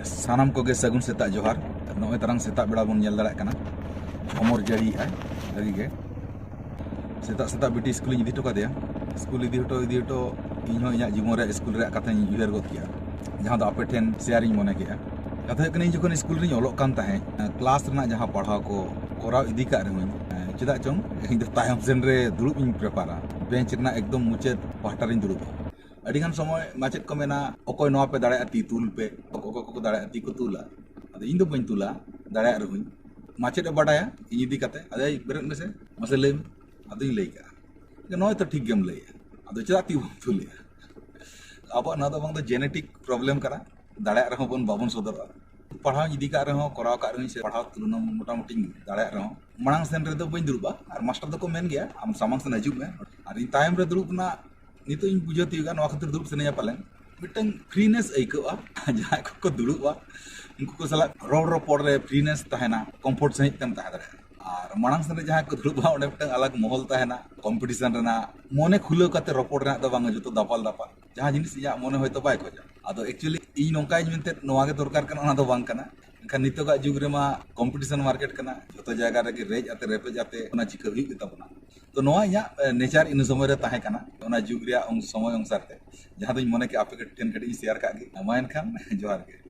सानाम कोगे सगुन सेता जोहार नॉय तरंग सेता बेड़ा बन नेल दाड़ा कना हमर जड़ी आय लगी गे सेता सेता बिटी स्कूल इदी तो कादेया स्कूल इदी तो इन हो इया जीवन रे स्कूल रे कथा उयर गो किया जहां दो आपे ठेन शेयर इन मने किया कथा कने जखन स्कूल रे ओलोक कान ताहे क्लास रना जहां पढ़ाव को कोराव इदी का रे चेदा चंग इन दो तायम सेन रे दुरुब इन प्रेपारा बेंच रना एकदम मुचाद पाहटा रे दुरुब अडिगान समय माचेद को मेना अकोय नोआ पे दाड़ा ती तुल पे अको को दाड़ा ती को तुला अद इन दो बइन तुला दाड़ा रहुई माचेद बाडाया इन इदी काते अदे बेरन में से मसे ले अद इन लेका नोय तो ठीक गेम लेया अद चेदा ती तुले अब ना तो बंग तो जेनेटिक प्रॉब्लम करा दाड़ा रहो बन बाबन सदर पढ़ाव इदी का रहो कोराव का रही से पढ़ाव तुलना मोटा मोटी दाड़ा रहो मांग सेन रे दो बइन दुरुबा और मास्टर दो को मेन गया हम सामांग से हजू में और इन टाइम रे दुरुब ना नितो इन बुझतीगा नवा खातिर दुरुब सनेया पालेन मिटन फ्रीनेस आइकोआ जहां को दुरुबा उनको को सला रोड रोड रे फ्रीनेस तहना कंफर्ट सहित तम तह दरे और मांग सेन रे जहां को दुरुबा ओने मिटन अलग माहौल तहना कंपटीशन रेना मने खुलो काते रोपोड रे दो बांग जतो दापाल जहां जिनिस या मने होयतो बाय खोजा आदो एक्चुअली इ नोंकाय मेनते नोवा गे दरकार कना ओना दो बांग कना एनखान नितोगा जुग रेमा कंपटीशन मार्केट कना जतो जायगा रे रेज आते रेपेज आते ओना चिका हुई गताबना तो नोआ या नेचर इन समय रे ताहे कना ओना जुग रे समय अनुसार ते जहां दो मने के आपे के टेन कटी शेयर का गे मा एनखान जोहार गे।